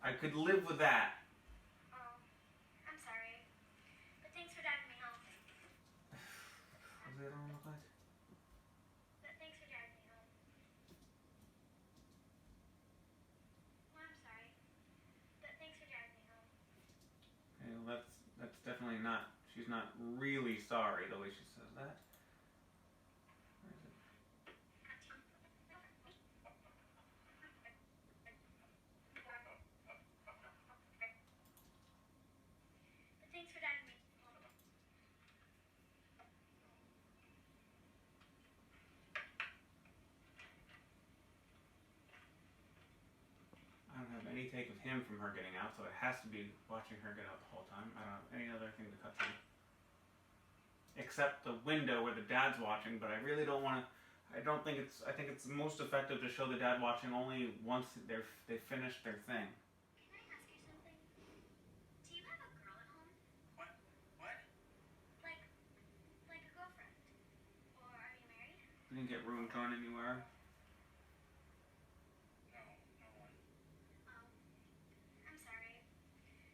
I could live with that. Oh, I'm sorry. But thanks for driving me home. What's the other one look like? But thanks for driving me home. Well, I'm sorry. But thanks for driving me home. Okay, well that's definitely not. She's not really sorry the way she says that. Where is it? But thanks for driving me home. I don't have any take of him from her getting out, so it has to be watching her get out the whole time. I don't have any other thing to cut to. Except the window where the dad's watching, but I really don't want to. I think it's most effective to show the dad watching only once they finish their thing. Can I ask you something? Do you have a girl at home? What? What? Like a girlfriend? Or are you married? You didn't get room torn anywhere. No, no one. Oh, I'm sorry.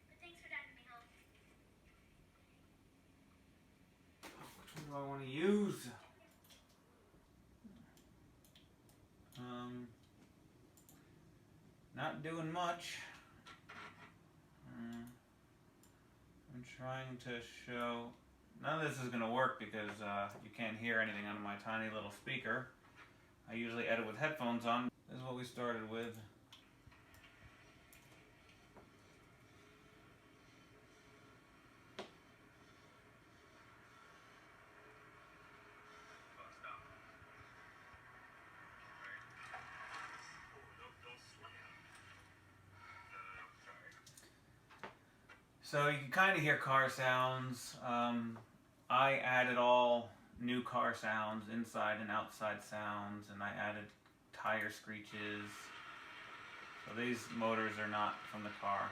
But thanks for driving me home. Which one do I want to use? Not doing much. I'm trying to show. None of this is going to work because you can't hear anything on my tiny little speaker. I usually edit with headphones on. This is what we started with. So you can kind of hear car sounds. I added all new car sounds, inside and outside sounds, and I added tire screeches. So these motors are not from the car.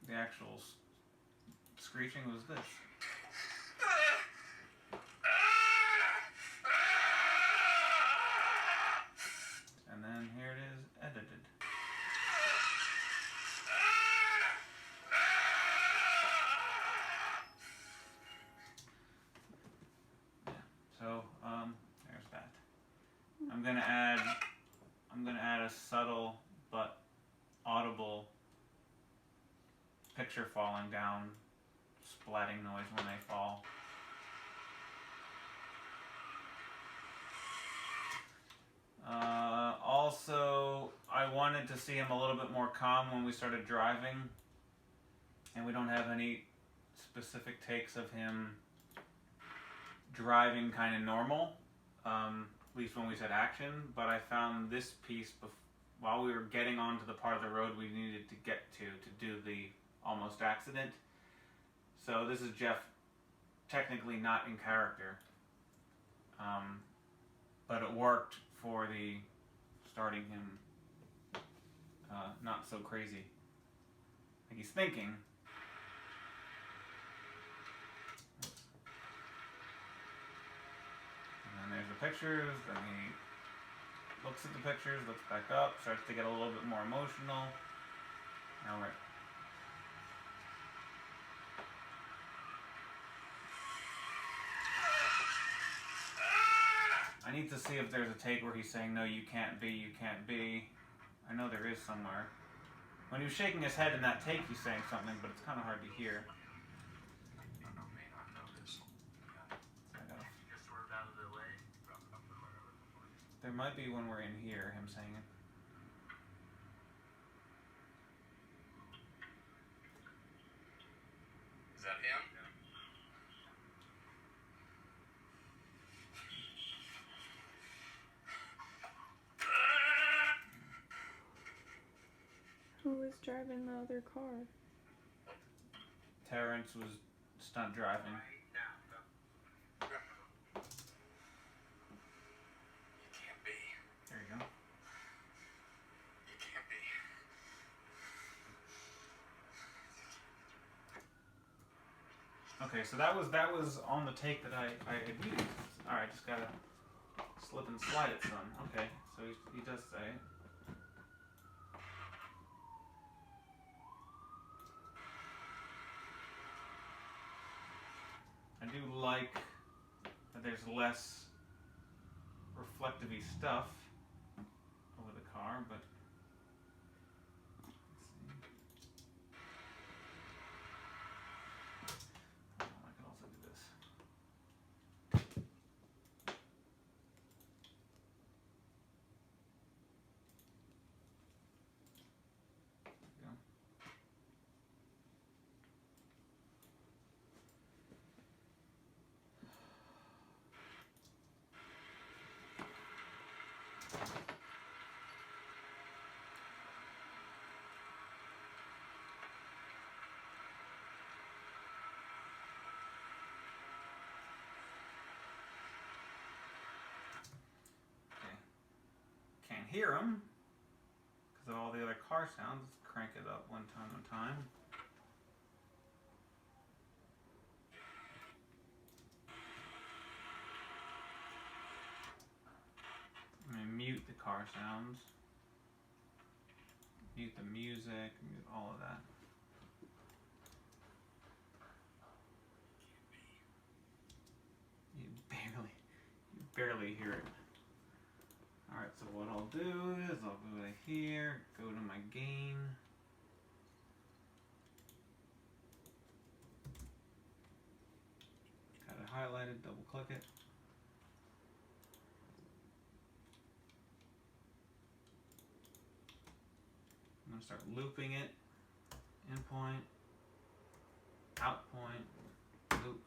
The actual screeching was this. And then here it is edited. Yeah, so there's that. I'm gonna add a subtle but audible picture falling down, splatting noise when they fall. Also, I wanted to see him a little bit more calm when we started driving, and we don't have any specific takes of him driving kind of normal, at least when we said action, but I found this piece while we were getting onto the part of the road we needed to get to do the almost accident. So this is Jeff technically not in character, but it worked for the starting him not so crazy. Like he's thinking. And then there's the pictures, then he looks at the pictures, looks back up, starts to get a little bit more emotional. Now we're I need to see if there's a take where he's saying, no, you can't be, you can't be. I know there is somewhere. When he was shaking his head in that take, he's saying something, but it's kind of hard to hear. There might be when we're in here, him saying it. Is that him? Who was driving the other car? Terrence was stunt driving. You can't be. There Okay, so that was on the take that I had used. Alright, just gotta slip and slide it some. Okay, so he does say it. I do like that there's less reflective-y stuff over the car, but let's see. Oh, I can also do this. There we go. Can't hear them because of all the other car sounds. Let's crank it up one time. I'm going to mute the car sounds, mute the music, mute all of that. You barely hear it. Alright, so what I'll do is I'll go to here, go to my gain. Got it highlighted, double click it. I'm going to start looping it. In point, out point, loop.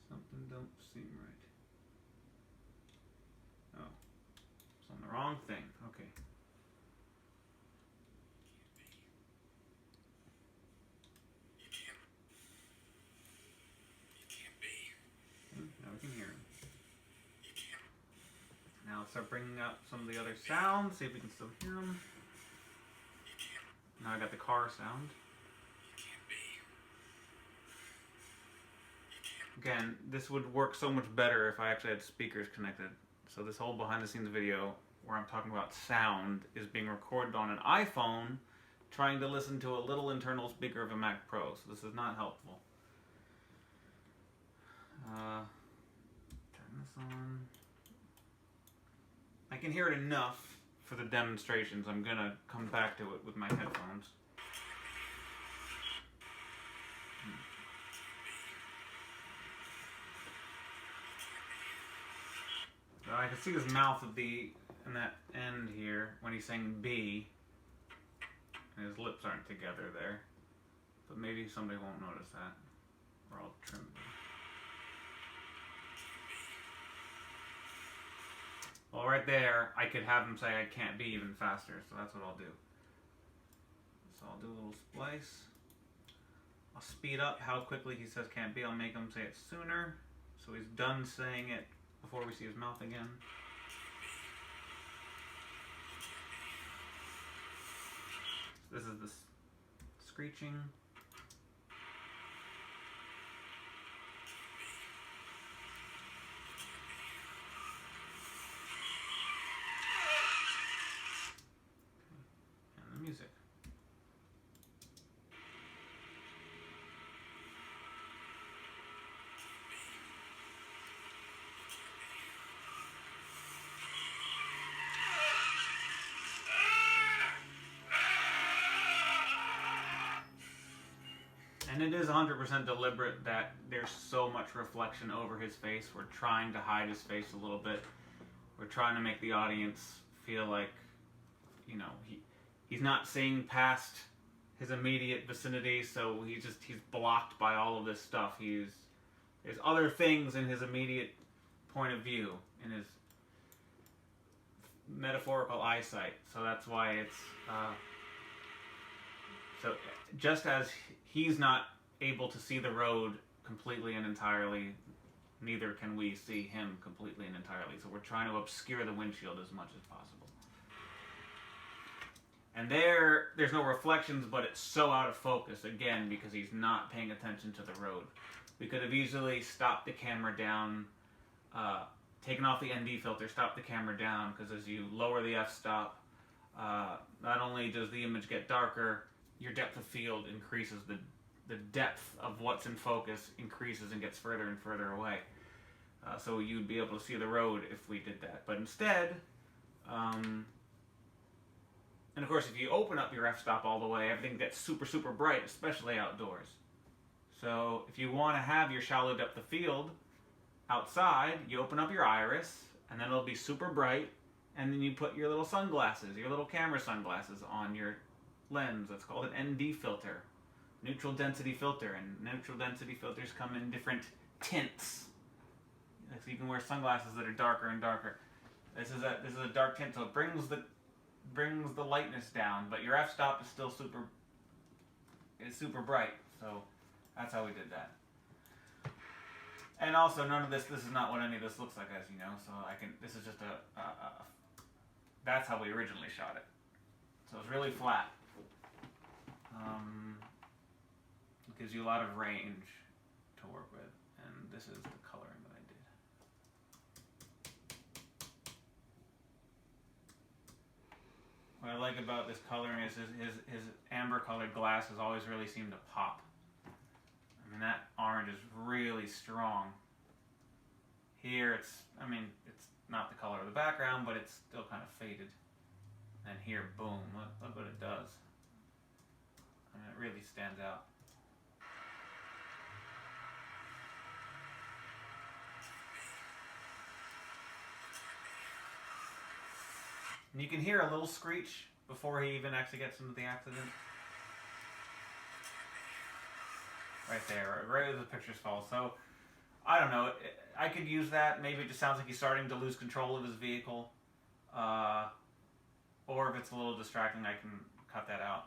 Something don't seem right. Oh, it's on the wrong thing. Okay. Now we can hear him. Now let's start bringing up some of the other sounds. See if we can still hear them. Now I got the car sound. Again, this would work so much better if I actually had speakers connected. So this whole behind the scenes video where I'm talking about sound is being recorded on an iPhone trying to listen to a little internal speaker of a Mac Pro. So this is not helpful. Turn this on. I can hear it enough for the demonstrations. I'm gonna come back to it with my headphones. I can see his mouth at in that end here when he's saying B, and his lips aren't together there. But maybe somebody won't notice that, or I'll trim it. Well, right there, I could have him say I can't be even faster, so that's what I'll do. So I'll do a little splice. I'll speed up how quickly he says can't be. I'll make him say it sooner, so he's done saying it before we see his mouth again. This is the screeching. And the music. And it is 100% deliberate that there's so much reflection over his face. We're trying to hide his face a little bit. We're trying to make the audience feel like, you know, he's not seeing past his immediate vicinity, so he's blocked by all of this stuff. There's other things in his immediate point of view, in his metaphorical eyesight. So that's why it's so just as he's not able to see the road completely and entirely, neither can we see him completely and entirely. So we're trying to obscure the windshield as much as possible. And there's no reflections, but it's so out of focus, again, because he's not paying attention to the road. We could have easily stopped the camera down, taken off the ND filter, stopped the camera down, because as you lower the f-stop, not only does the image get darker, your depth of field increases. The depth of what's in focus increases and gets further and further away. So you'd be able to see the road if we did that. But instead, and of course if you open up your f-stop all the way, everything gets super, super bright, especially outdoors. So if you want to have your shallow depth of field outside, you open up your iris, and then it'll be super bright, and then you put your little sunglasses, your little camera sunglasses on your lens. That's called an ND filter, neutral density filter, and neutral density filters come in different tints. So you can wear sunglasses that are darker and darker. This is a dark tint, so it brings the lightness down, but your f-stop is still super bright. So that's how we did that. And also, none of this is not what any of this looks like, as you know. So this is just that's how we originally shot it. So it's really flat. It gives you a lot of range to work with, and this is the coloring that I did. What I like about this coloring is his amber-colored glasses always really seem to pop. I mean, that orange is really strong. Here, it's not the color of the background, but it's still kind of faded. And here, boom, look what it does. I mean, it really stands out. And you can hear a little screech before he even actually gets into the accident. Right there, right as the pictures fall. So, I don't know, I could use that. Maybe it just sounds like he's starting to lose control of his vehicle. Or if it's a little distracting, I can cut that out.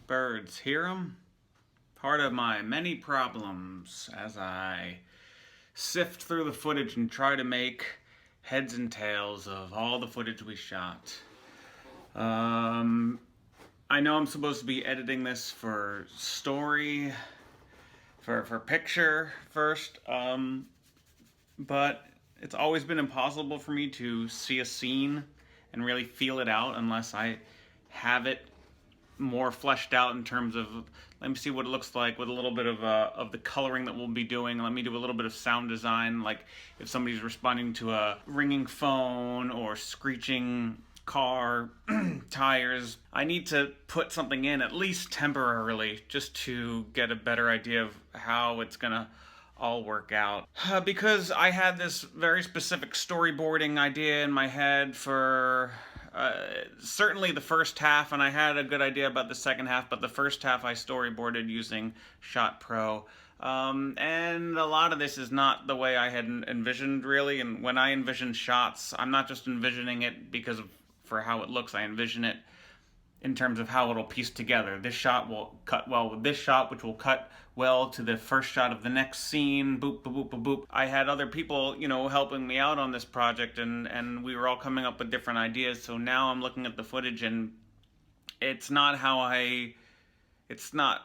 Birds, hear them? Part of my many problems as I sift through the footage and try to make heads and tails of all the footage we shot. I know I'm supposed to be editing this for story, for picture first, but it's always been impossible for me to see a scene and really feel it out unless I have it more fleshed out in terms of, let me see what it looks like with a little bit of the coloring that we'll be doing. Let me do a little bit of sound design, like if somebody's responding to a ringing phone or screeching car tires. I need to put something in, at least temporarily, just to get a better idea of how it's gonna all work out. Because I had this very specific storyboarding idea in my head for certainly the first half, and I had a good idea about the second half, but the first half I storyboarded using Shot Pro. And a lot of this is not the way I had envisioned, really, and when I envision shots, I'm not just envisioning it for how it looks, I envision it in terms of how it'll piece together. This shot will cut well with this shot, which will cut well to the first shot of the next scene, boop, boop, boop, boop, boop. I had other people, helping me out on this project, and we were all coming up with different ideas, so now I'm looking at the footage, and it's not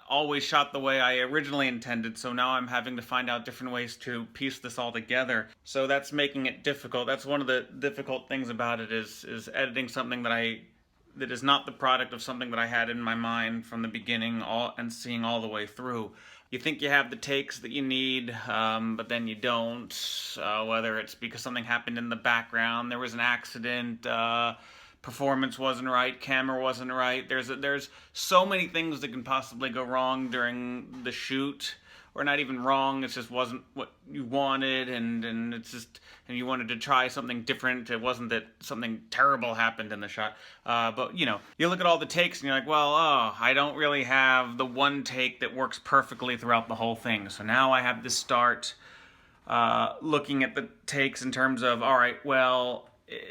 always shot the way I originally intended, so now I'm having to find out different ways to piece this all together. So that's making it difficult. That's one of the difficult things about it is editing something that is not the product of something that I had in my mind from the beginning and seeing all the way through. You think you have the takes that you need, but then you don't, whether it's because something happened in the background, there was an accident, performance wasn't right, camera wasn't right. There's so many things that can possibly go wrong during the shoot, or not even wrong, it just wasn't what you wanted, and you wanted to try something different. It wasn't that something terrible happened in the shot, but you look at all the takes and you're like, well, I don't really have the one take that works perfectly throughout the whole thing, so now I have to start looking at the takes in terms of, all right, well,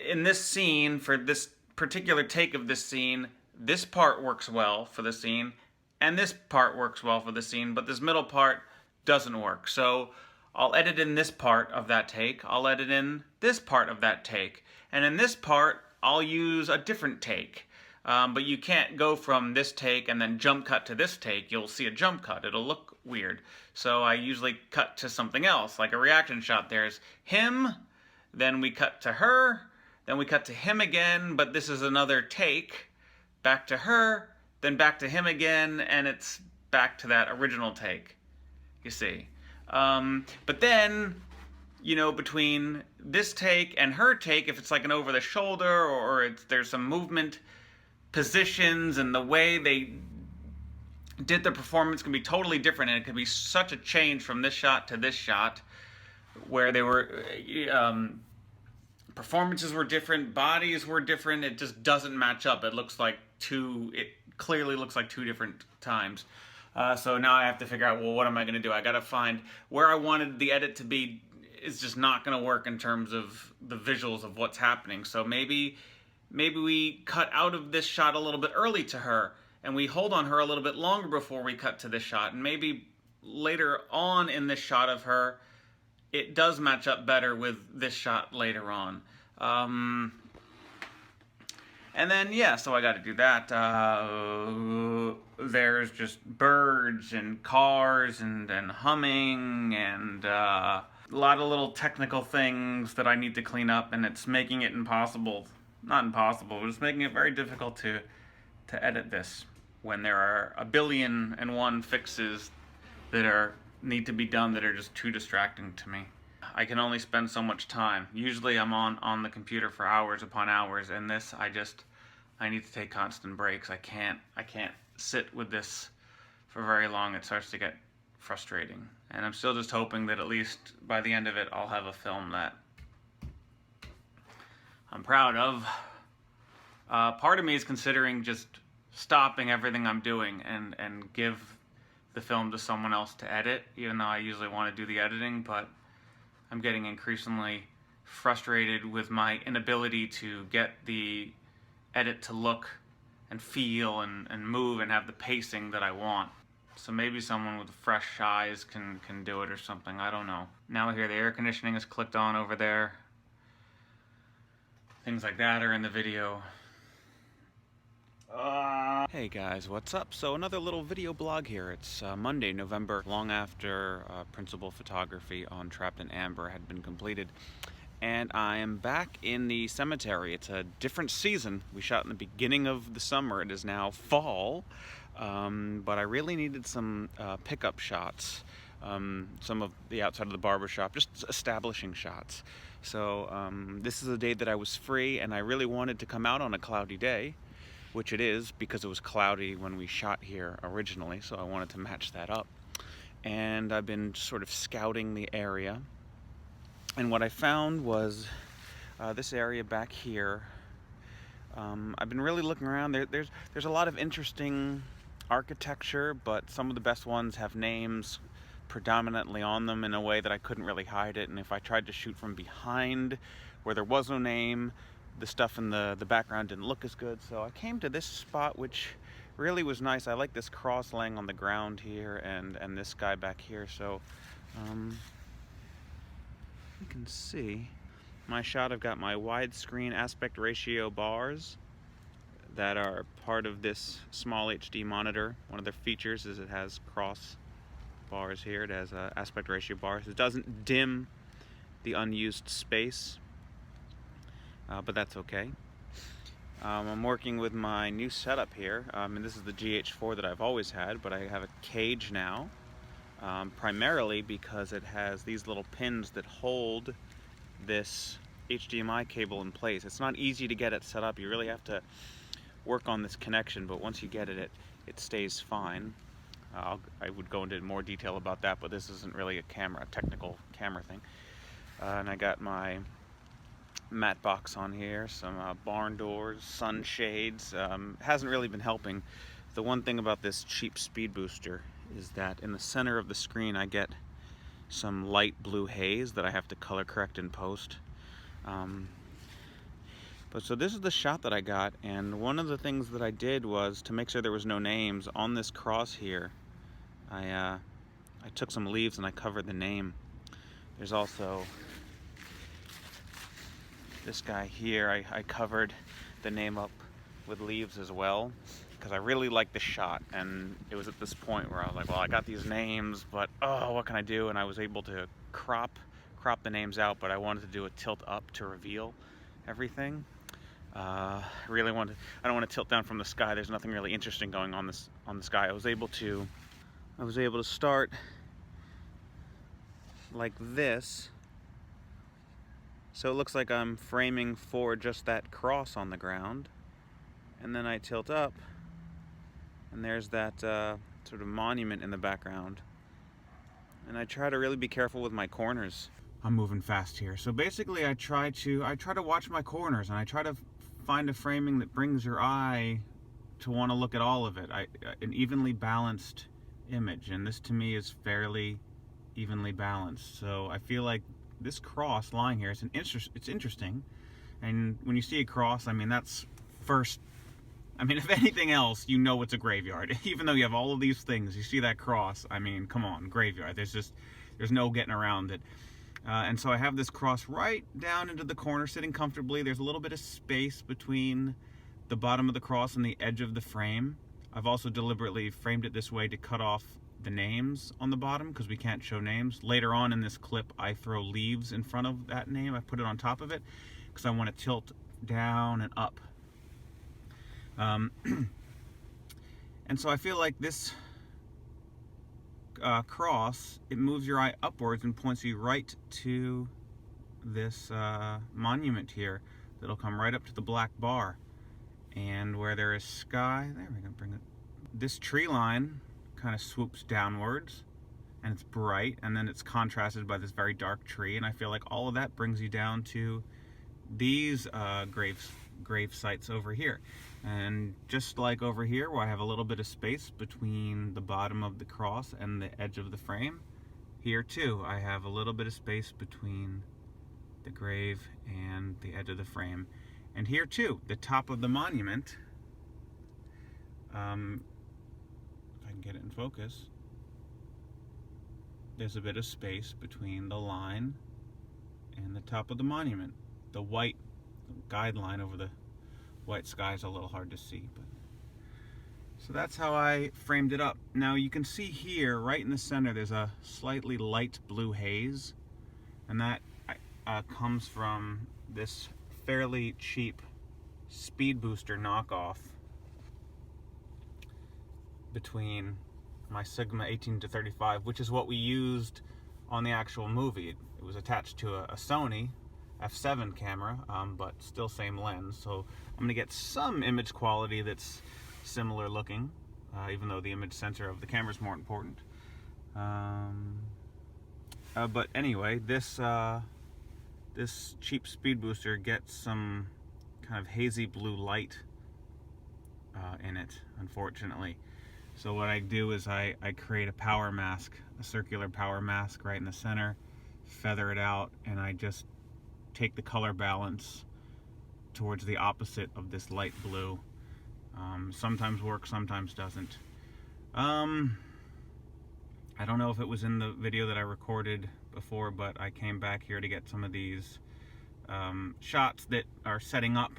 in this scene, for this particular take of this scene, this part works well for the scene, and this part works well for the scene, but this middle part doesn't work. So I'll edit in this part of that take, I'll edit in this part of that take, and in this part, I'll use a different take. But you can't go from this take and then jump cut to this take. You'll see a jump cut. It'll look weird. So I usually cut to something else, like a reaction shot. There's him, then we cut to her, then we cut to him again, but this is another take. Back to her, then back to him again, and it's back to that original take, you see. But then, you know, between this take and her take, if it's like an over the shoulder or there's some movement, positions and the way they did the performance can be totally different, and it can be such a change from this shot to this shot where they were performances were different, bodies were different. It just doesn't match up. It clearly looks like two different times. So now I have to figure out, well, what am I going to do? I got to find where I wanted the edit to be is just not going to work in terms of the visuals of what's happening. So maybe we cut out of this shot a little bit early to her, and we hold on her a little bit longer before we cut to this shot, and maybe later on in this shot of her, it does match up better with this shot later on. And then, yeah, so I got to do that. There's just birds and cars and humming and a lot of little technical things that I need to clean up, and it's making it impossible. Not impossible, but it's making it very difficult to edit this when there are 1,000,000,001 fixes that need to be done that are just too distracting to me. I can only spend so much time. Usually I'm on the computer for hours upon hours, and this I need to take constant breaks. I can't sit with this for very long. It starts to get frustrating. And I'm still just hoping that at least by the end of it I'll have a film that I'm proud of. Part of me is considering just stopping everything I'm doing and give the film to someone else to edit, even though I usually want to do the editing, but I'm getting increasingly frustrated with my inability to get the edit to look and feel and move and have the pacing that I want. So maybe someone with fresh eyes can do it or something, I don't know. Now here the air conditioning is clicked on over there. Things like that are in the video. Hey guys, what's up? So another little video blog here. It's Monday, November, long after principal photography on Trapped in Amber had been completed. And I am back in the cemetery. It's a different season. We shot in the beginning of the summer. It is now fall. But I really needed some pickup shots. Some of the outside of the barbershop, just establishing shots. So this is a day that I was free, and I really wanted to come out on a cloudy day, which it is because it was cloudy when we shot here originally, so I wanted to match that up. And I've been sort of scouting the area, and what I found was this area back here. I've been really looking around. There's a lot of interesting architecture, but some of the best ones have names predominantly on them in a way that I couldn't really hide it, and if I tried to shoot from behind where there was no name, the stuff in the background didn't look as good. So I came to this spot, which really was nice. I like this cross laying on the ground here and this guy back here. So you can see my shot. I've got my widescreen aspect ratio bars that are part of this small HD monitor. One of their features is it has cross bars here. It has aspect ratio bars. It doesn't dim the unused space, but that's okay. I'm working with my new setup here, and this is the GH4 that I've always had, but I have a cage now, primarily because it has these little pins that hold this HDMI cable in place. It's not easy to get it set up. You really have to work on this connection, but once you get it stays fine. I would go into more detail about that, but this isn't really a technical camera thing. And I got my matte box on here, some barn doors, sunshades. Hasn't really been helping. The one thing about this cheap speed booster is that in the center of the screen I get some light blue haze that I have to color correct in post. But so this is the shot that I got, and one of the things that I did was to make sure there was no names on this cross here. I took some leaves and I covered the name. There's also this guy here. I covered the name up with leaves as well, because I really liked the shot, and it was at this point where I was like, well, I got these names, but oh, what can I do? And I was able to crop the names out, but I wanted to do a tilt up to reveal everything. I don't want to tilt down from the sky. There's nothing really interesting going on the sky. I was able to start like this, so it looks like I'm framing for just that cross on the ground, and then I tilt up, and there's that sort of monument in the background. And I try to really be careful with my corners. I'm moving fast here. So basically I try to watch my corners, and I try to find a framing that brings your eye to want to look at all of it. An evenly balanced image, and this to me is fairly evenly balanced. So I feel like this cross line here is it's interesting. And when you see a cross, I mean, that's first, I mean, if anything else, you know it's a graveyard. Even though you have all of these things, you see that cross, I mean, come on, graveyard. There's no getting around it. And so I have this cross right down into the corner, sitting comfortably. There's a little bit of space between the bottom of the cross and the edge of the frame. I've also deliberately framed it this way to cut off the names on the bottom, because we can't show names. Later on in this clip, I throw leaves in front of that name. I put it on top of it because I want to tilt down and up. And so I feel like this cross, it moves your eye upwards and points you right to this monument here that'll come right up to the black bar. And where there is sky, there we go, bring it. This tree line kind of swoops downwards, and it's bright, and then it's contrasted by this very dark tree, and I feel like all of that brings you down to these grave sites over here. And just like over here, where I have a little bit of space between the bottom of the cross and the edge of the frame, here too I have a little bit of space between the grave and the edge of the frame. And here too, the top of the monument, if I can get it in focus, there's a bit of space between the line and the top of the monument. The white guideline over the white sky is a little hard to see, but so that's how I framed it up. Now you can see here, right in the center, there's a slightly light blue haze, and that comes from this fairly cheap speed booster knockoff between my Sigma 18-35, which is what we used on the actual movie. It was attached to a Sony f7 camera, but still same lens, so I'm gonna get some image quality that's similar looking, even though the image sensor of the camera is more important. But anyway, this cheap speed booster gets some kind of hazy blue light in it, unfortunately. So what I do is I create a power mask, a circular power mask right in the center, feather it out, and I just take the color balance towards the opposite of this light blue. Sometimes works, sometimes doesn't. I don't know if it was in the video that I recorded before, but I came back here to get some of these shots that are setting up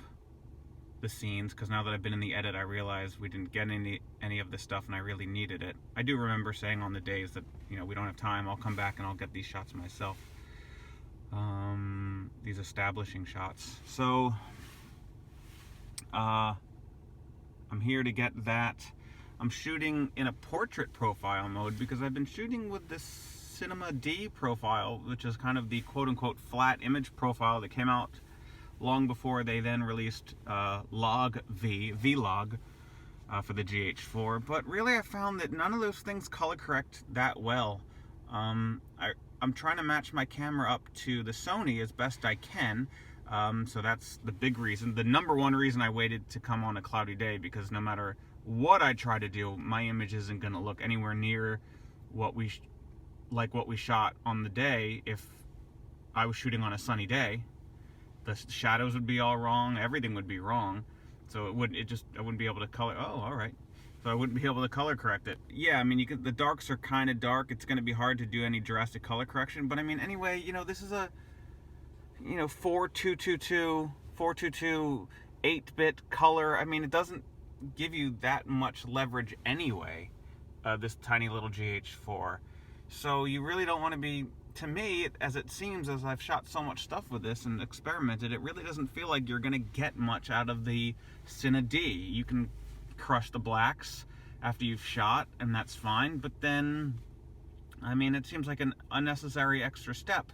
the scenes, because now that I've been in the edit, I realized we didn't get any of this stuff, and I really needed it. I do remember saying on the days that, you know, we don't have time, I'll come back and I'll get these shots myself. These establishing shots. So I'm here to get that. I'm shooting in a portrait profile mode because I've been shooting with this Cinema D profile, which is kind of the quote-unquote flat image profile that came out long before they then released Vlog for the GH4. But really I found that none of those things color correct that well. I'm trying to match my camera up to the Sony as best I can, so that's the big reason. The number one reason I waited to come on a cloudy day, because no matter what I try to do, my image isn't going to look anywhere near what we like what we shot on the day. If I was shooting on a sunny day, the shadows would be all wrong, everything would be wrong. So I wouldn't be able to color. Oh, all right. So I wouldn't be able to color correct it. Yeah, I mean, the darks are kind of dark. It's going to be hard to do any drastic color correction. But I mean, anyway, this is a, 4222, 8-bit color. I mean, it doesn't give you that much leverage anyway, this tiny little GH4. So you really don't want to be, to me, as it seems, as I've shot so much stuff with this and experimented, it really doesn't feel like you're going to get much out of the Cine D. You can crush the blacks after you've shot, and that's fine, but then, I mean, it seems like an unnecessary extra step.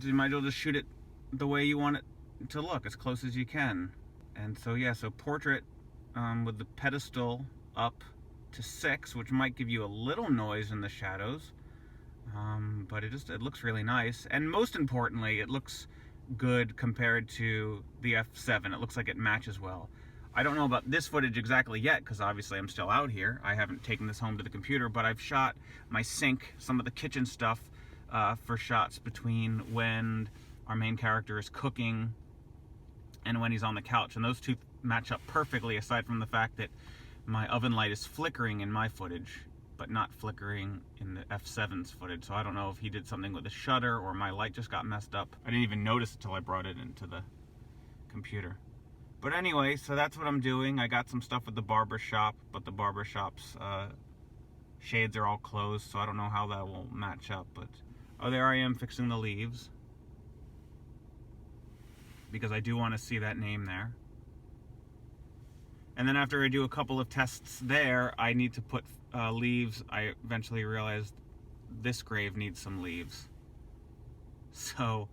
So you might as well just shoot it the way you want it to look, as close as you can. And so, yeah, so portrait with the pedestal up to 6, which might give you a little noise in the shadows. But it looks really nice, and most importantly, it looks good compared to the F7. It looks like it matches well. I don't know about this footage exactly yet, because obviously I'm still out here. I haven't taken this home to the computer, but I've shot my sink, some of the kitchen stuff, for shots between when our main character is cooking and when he's on the couch, and those two match up perfectly, aside from the fact that my oven light is flickering in my footage, but not flickering in the F7's footage. So I don't know if he did something with the shutter or my light just got messed up. I didn't even notice it till I brought it into the computer. But anyway, so that's what I'm doing. I got some stuff at the barber shop, but the barber shop's shades are all closed, so I don't know how that will match up. But oh, there I am fixing the leaves, because I do want to see that name there. And then after I do a couple of tests there, I need to put leaves. I eventually realized this grave needs some leaves, so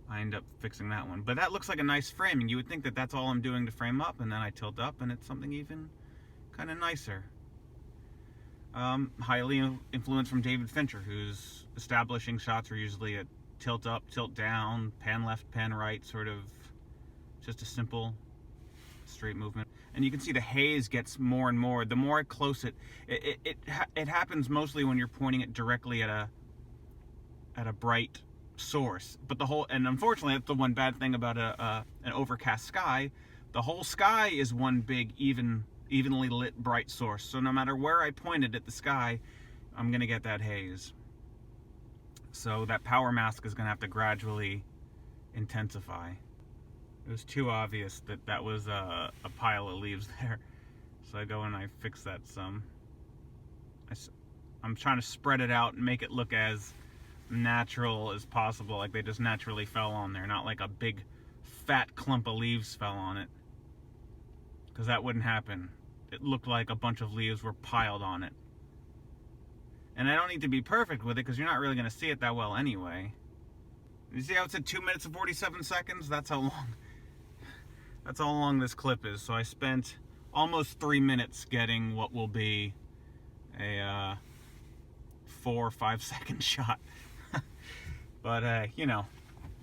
I end up fixing that one. But that looks like a nice framing. You would think that that's all I'm doing to frame up, and then I tilt up and it's something even kind of nicer. Highly influenced from David Fincher, whose establishing shots are usually a tilt up, tilt down, pan left, pan right, sort of just a simple straight movement. And you can see the haze gets more and more. The more close it happens mostly when you're pointing it directly at a bright source. But and unfortunately, that's the one bad thing about an overcast sky. The whole sky is one big evenly lit bright source. So no matter where I pointed at the sky, I'm gonna get that haze. So that power mask is gonna have to gradually intensify. It was too obvious that that was a pile of leaves there. So I go and I fix that some. I'm trying to spread it out and make it look as natural as possible, like they just naturally fell on there, not like a big fat clump of leaves fell on it, because that wouldn't happen. It looked like a bunch of leaves were piled on it. And I don't need to be perfect with it, because you're not really going to see it that well anyway. You see how it said 2 minutes and 47 seconds? That's how long this clip is. So I spent almost 3 minutes getting what will be a 4 or 5 second shot. But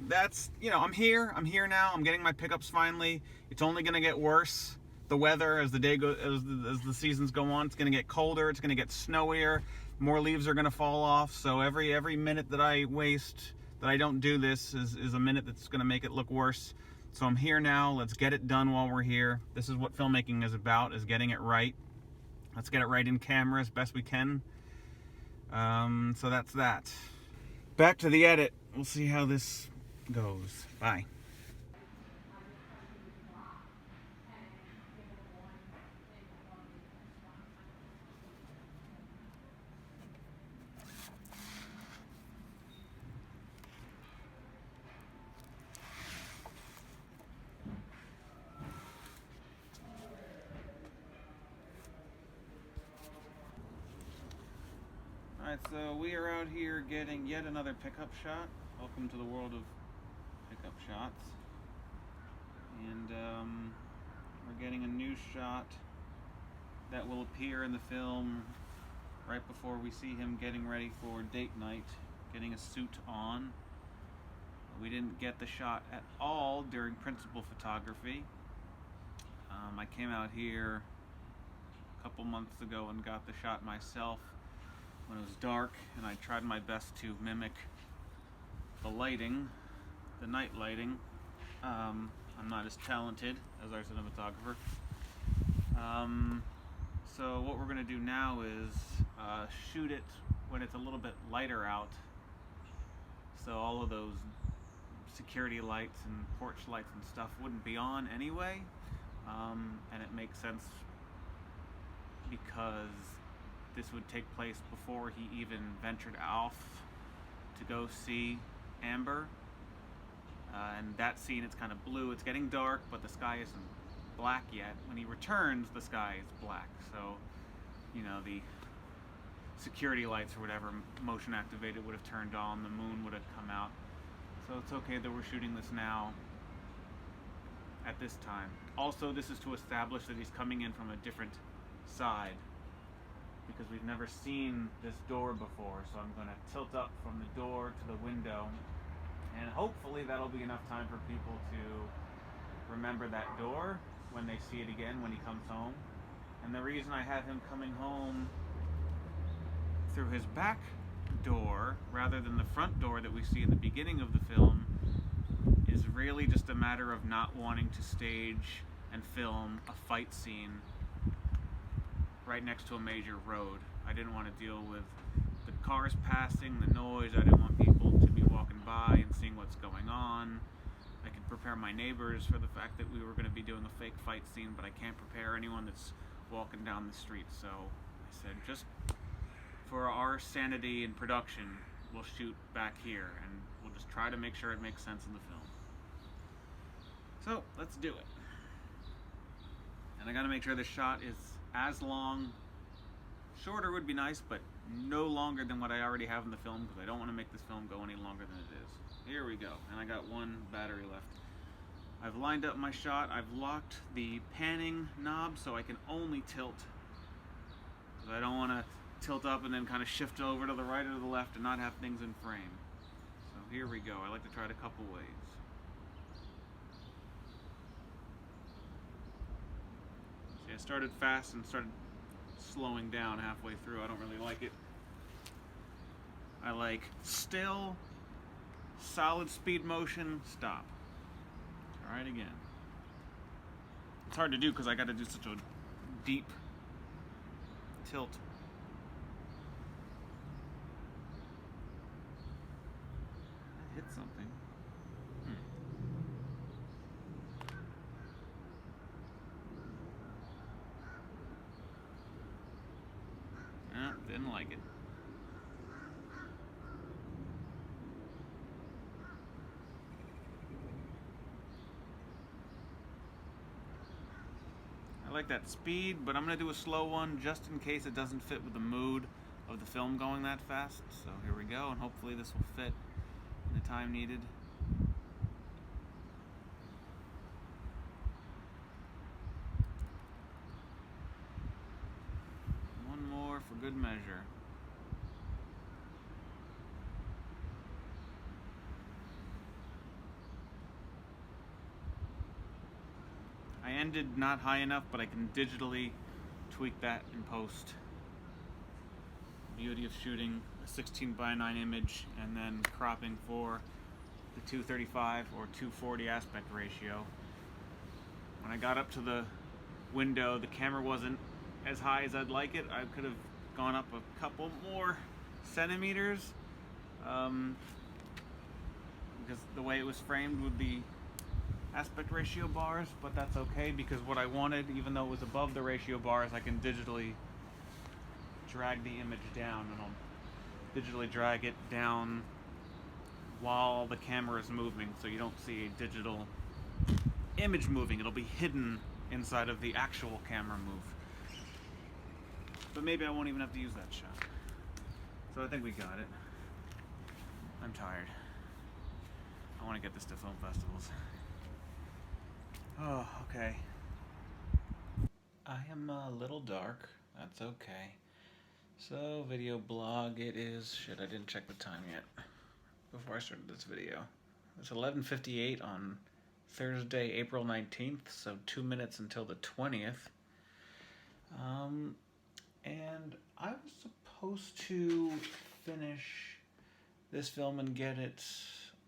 that's, I'm here now. I'm getting my pickups finally. It's only gonna get worse. The weather, as the seasons go on, it's gonna get colder, it's gonna get snowier, more leaves are gonna fall off. So every minute that I waste, that I don't do this, is a minute that's gonna make it look worse. So I'm here now. Let's get it done while we're here. This is what filmmaking is about, is getting it right. Let's get it right in camera as best we can. So that's that. Back to the edit. We'll see how this goes. Bye. Alright, so we are out here getting yet another pickup shot. Welcome to the world of pickup shots. And we're getting a new shot that will appear in the film right before we see him getting ready for date night, getting a suit on. We didn't get the shot at all during principal photography. I came out here a couple months ago and got the shot myself when it was dark, and I tried my best to mimic the lighting, the night lighting. I'm not as talented as our cinematographer. So what we're going to do now is shoot it when it's a little bit lighter out, so all of those security lights and porch lights and stuff wouldn't be on anyway, and it makes sense because this would take place before he even ventured off to go see Amber. And that scene, it's kind of blue. It's getting dark, but the sky isn't black yet. When he returns, the sky is black. So, you know, the security lights or whatever, motion activated, would have turned on. The moon would have come out. So it's okay that we're shooting this now at this time. Also, this is to establish that he's coming in from a different side, because we've never seen this door before. So I'm going to tilt up from the door to the window, and hopefully that'll be enough time for people to remember that door when they see it again when he comes home. And the reason I have him coming home through his back door rather than the front door that we see in the beginning of the film is really just a matter of not wanting to stage and film a fight scene right next to a major road. I didn't want to deal with the cars passing, the noise. I didn't want people to be walking by and seeing what's going on. I could prepare my neighbors for the fact that we were going to be doing a fake fight scene, but I can't prepare anyone that's walking down the street. So I said, just for our sanity in production, we'll shoot back here, and we'll just try to make sure it makes sense in the film. So let's do it. And I got to make sure the shot is as long. Shorter would be nice, but no longer than what I already have in the film, because I don't want to make this film go any longer than it is. Here we go, and I got one battery left. I've lined up my shot. I've locked the panning knob so I can only tilt, because I don't want to tilt up and then kind of shift over to the right or to the left and not have things in frame. So here we go. I like to try it a couple ways. See, I started fast and started slowing down halfway through. I don't really like it. I like still, solid speed motion, stop. Try it again. It's hard to do because I got to do such a deep tilt. I hit something. Didn't like it. I like that speed, but I'm going to do a slow one just in case it doesn't fit with the mood of the film going that fast. So here we go, and hopefully this will fit in the time needed. For good measure. I ended not high enough, but I can digitally tweak that in post. Beauty of shooting a 16:9 image and then cropping for the 235 or 240 aspect ratio. When I got up to the window, the camera wasn't as high as I'd like it. I could have gone up a couple more centimeters, because the way it was framed with the aspect ratio bars, but that's okay, because what I wanted, even though it was above the ratio bars, I can digitally drag the image down, and I'll digitally drag it down while the camera is moving, so you don't see a digital image moving. It'll be hidden inside of the actual camera move. But maybe I won't even have to use that shot. So I think we got it. I'm tired. I want to get this to film festivals. Oh, okay. I am a little dark. That's okay. So, video blog, it is... Shit, I didn't check the time yet before I started this video. It's 11:58 on Thursday, April 19th, so 2 minutes until the 20th. And I was supposed to finish this film and get it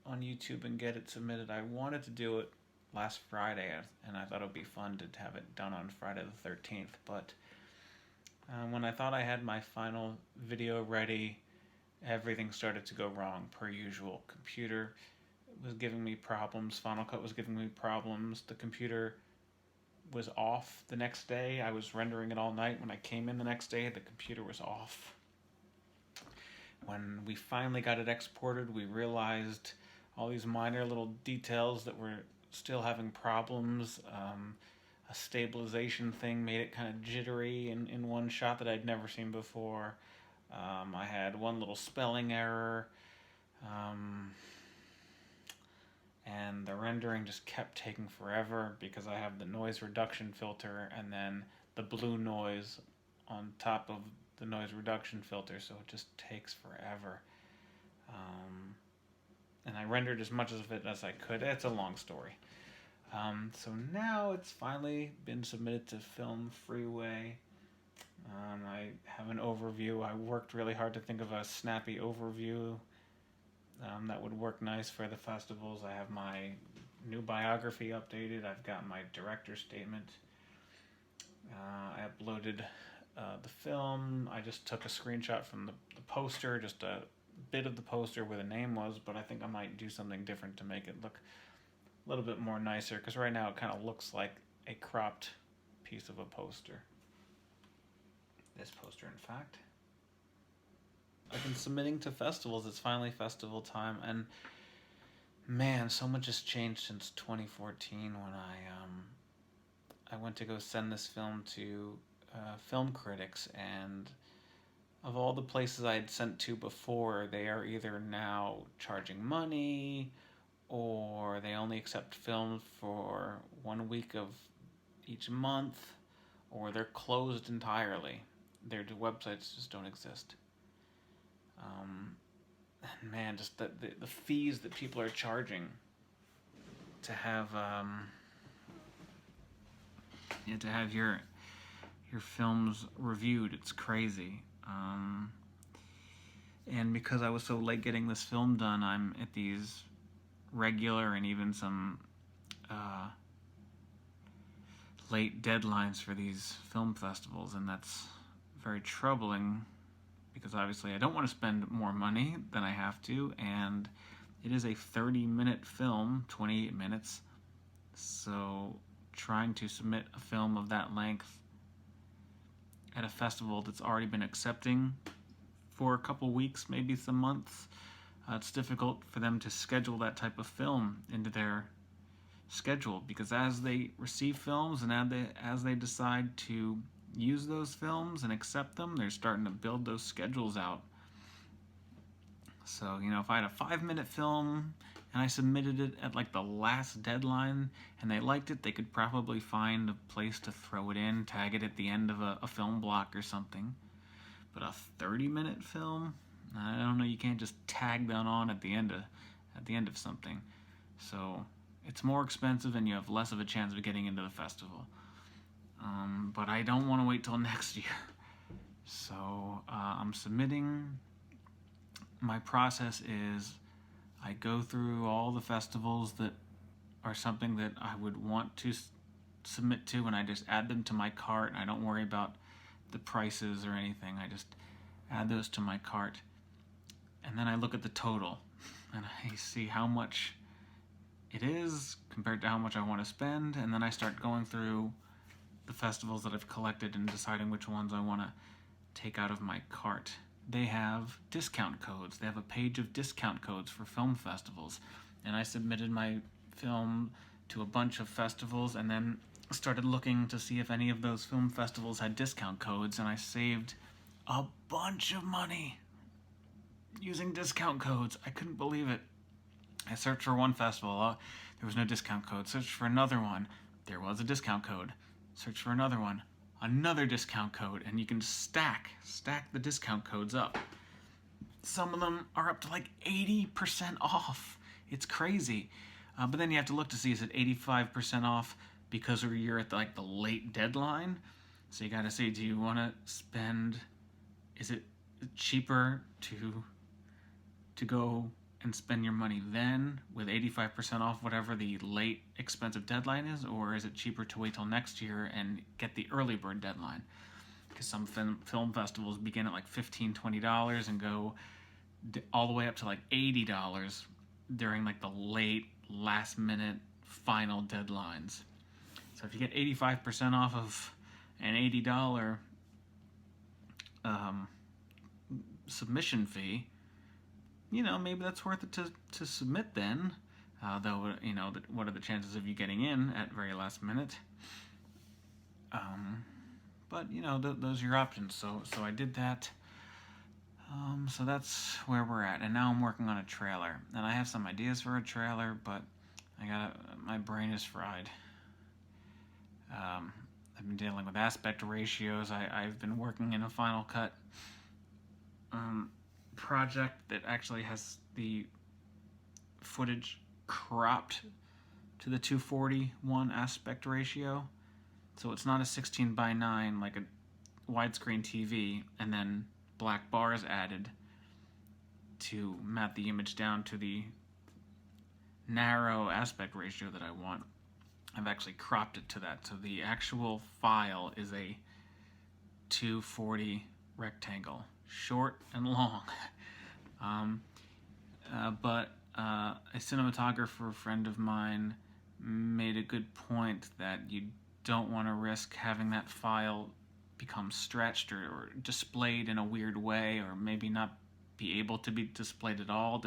on YouTube and get it submitted. I wanted to do it last Friday, and I thought it would be fun to have it done on Friday the 13th, but when I thought I had my final video ready, everything started to go wrong, per usual. Computer was giving me problems, Final Cut was giving me problems, the computer was off the next day. I was rendering it all night. When I came in the next day, the computer was off. When we finally got it exported, we realized all these minor little details that were still having problems. A stabilization thing made it kind of jittery in one shot that I'd never seen before. I had one little spelling error. And the rendering just kept taking forever because I have the noise reduction filter and then the blue noise on top of the noise reduction filter, so it just takes forever. And I rendered as much of it as I could. It's a long story. So now it's finally been submitted to Film Freeway. I have an overview. I worked really hard to think of a snappy overview that would work nice for the festivals. I have my new biography updated. I've got my director's statement. I uploaded the film. I just took a screenshot from the poster, just a bit of the poster where the name was, but I think I might do something different to make it look a little bit more nicer, because right now it kind of looks like a cropped piece of a poster. This poster, in fact. I've been submitting to festivals. It's finally festival time, and man, so much has changed since 2014 when I went to go send this film to film critics, and of all the places I had sent to before, they are either now charging money or they only accept films for 1 week of each month, or they're closed entirely. Their websites just don't exist. And man, just the fees that people are charging to have your films reviewed, it's crazy. And because I was so late getting this film done, I'm at these regular and even some late deadlines for these film festivals, and that's very troubling because obviously I don't want to spend more money than I have to, and it is a 30-minute film, 28 minutes, so trying to submit a film of that length at a festival that's already been accepting for a couple weeks, maybe some months, it's difficult for them to schedule that type of film into their schedule, because as they receive films and as they decide to use those films and accept them, they're starting to build those schedules out. So, if I had a 5-minute film and I submitted it at like the last deadline and they liked it, they could probably find a place to throw it in, tag it at the end of a film block or something. But a 30-minute film, I don't know, you can't just tag that on at the end of something. So it's more expensive and you have less of a chance of getting into the festival. But I don't want to wait till next year. So I'm submitting. My process is I go through all the festivals that are something that I would want to submit to, and I just add them to my cart. I don't worry about the prices or anything. I just add those to my cart. And then I look at the total and I see how much it is compared to how much I want to spend, and then I start going through the festivals that I've collected and deciding which ones I want to take out of my cart. They have discount codes. They have a page of discount codes for film festivals, and I submitted my film to a bunch of festivals and then started looking to see if any of those film festivals had discount codes, and I saved a bunch of money using discount codes. I couldn't believe it. I searched for one festival, there was no discount code. Searched for another one, there was a discount code. Search for another one, another discount code, and you can stack the discount codes up. Some of them are up to like 80% off. It's crazy. But then you have to look to see, is it 85% off because you're at the late deadline? So you gotta see, do you want to spend, is it cheaper to go and spend your money then with 85% off whatever the late expensive deadline is, or is it cheaper to wait till next year and get the early bird deadline? Because some film festivals begin at like $15-20 and go all the way up to like $80 during like the late last minute final deadlines. So if you get 85% off of an $80 submission fee, you know, maybe that's worth it to submit then. Though, you know, what are the chances of you getting in at very last minute? But, you know, those are your options. So I did that. So that's where we're at. And now I'm working on a trailer. And I have some ideas for a trailer, but my brain is fried. I've been dealing with aspect ratios. I've been working in a Final Cut project that actually has the footage cropped to the 240:1 aspect ratio. So it's not a 16:9 like a widescreen TV and then black bars added to map the image down to the narrow aspect ratio that I want. I've actually cropped it to that. So the actual file is a 240 rectangle, short and long. But a cinematographer friend of mine made a good point that you don't want to risk having that file become stretched or displayed in a weird way, or maybe not be able to be displayed at all.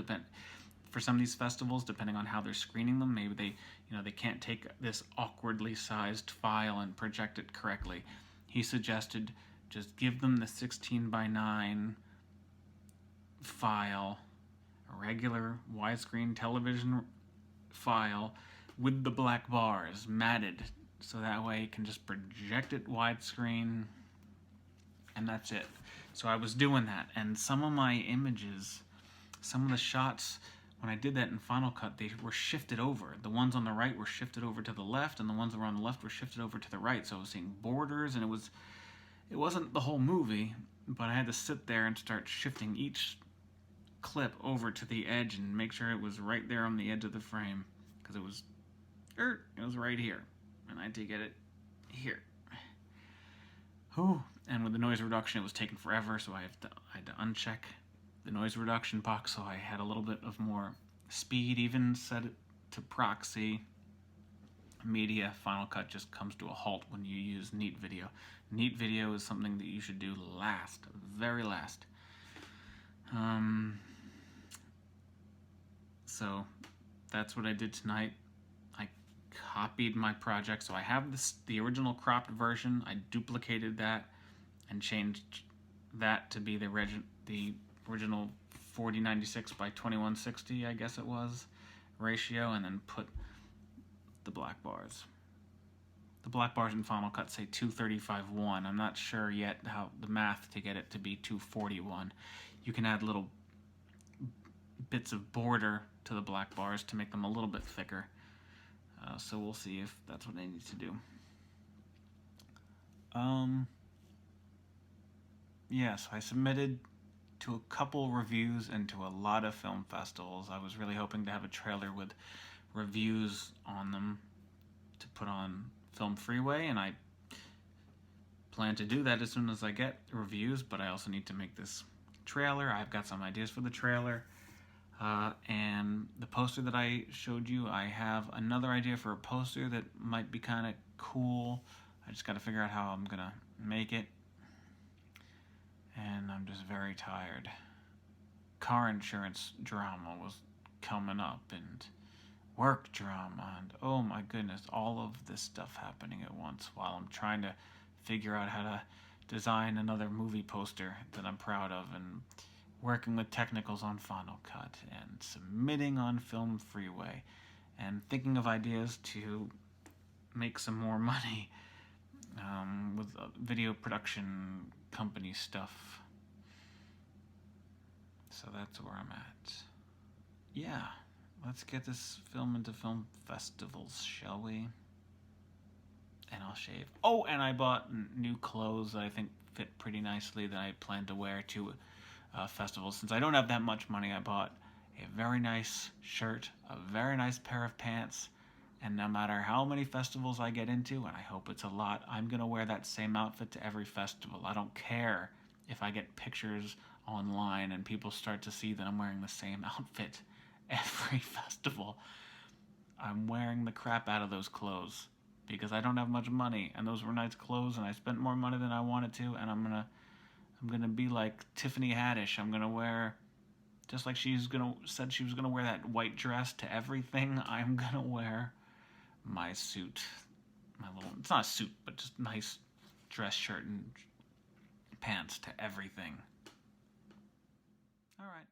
For some of these festivals, depending on how they're screening them, maybe they can't take this awkwardly sized file and project it correctly. He suggested just give them the 16:9 file, a regular widescreen television file with the black bars matted, so that way you can just project it widescreen and that's it. So I was doing that, and some of my images, some of the shots, when I did that in Final Cut, they were shifted over. The ones on the right were shifted over to the left, and the ones that were on the left were shifted over to the right. So I was seeing borders, and it wasn't the whole movie, but I had to sit there and start shifting each clip over to the edge and make sure it was right there on the edge of the frame, because it was right here, and I had to get it here. Whew. And with the noise reduction, it was taking forever, so I had to uncheck the noise reduction box, so I had a little bit of more speed, even set it to proxy. Media Final Cut just comes to a halt when you use Neat Video. Neat Video is something that you should do last, very last. So that's what I did tonight. I copied my project, so I have the original cropped version. I duplicated that and changed that to be the original 4096 by 2160, I guess it was, ratio, and then put the black bars. The black bars in Final Cut say 235:1. I'm not sure yet how the math to get it to be 241. You can add little bits of border to the black bars to make them a little bit thicker. So we'll see if that's what I need to do. So I submitted to a couple reviews and to a lot of film festivals. I was really hoping to have a trailer with reviews on them to put on Film Freeway, and I plan to do that as soon as I get reviews, but I also need to make this trailer. I've got some ideas for the trailer. And the poster that I showed you, I have another idea for a poster that might be kind of cool. I just got to figure out how I'm going to make it. And I'm just very tired. Car insurance drama was coming up, and work drama, and oh my goodness, all of this stuff happening at once while I'm trying to figure out how to design another movie poster that I'm proud of, and working with technicals on Final Cut, and submitting on Film Freeway, and thinking of ideas to make some more money with video production company stuff. So that's where I'm at. Yeah, let's get this film into film festivals, shall we? and I'll shave. Oh, and I bought new clothes that I think fit pretty nicely that I plan to wear to festivals. Since I don't have that much money, I bought a very nice shirt, a very nice pair of pants, and no matter how many festivals I get into, and I hope it's a lot, I'm going to wear that same outfit to every festival. I don't care if I get pictures online and people start to see that I'm wearing the same outfit every festival. I'm wearing the crap out of those clothes because I don't have much money, and those were nice clothes, and I spent more money than I wanted to, and I'm gonna be like Tiffany Haddish. I'm gonna wear, just like said she was gonna wear that white dress to everything. I'm gonna wear my suit, it's not a suit, but just nice dress shirt and pants to everything. All right.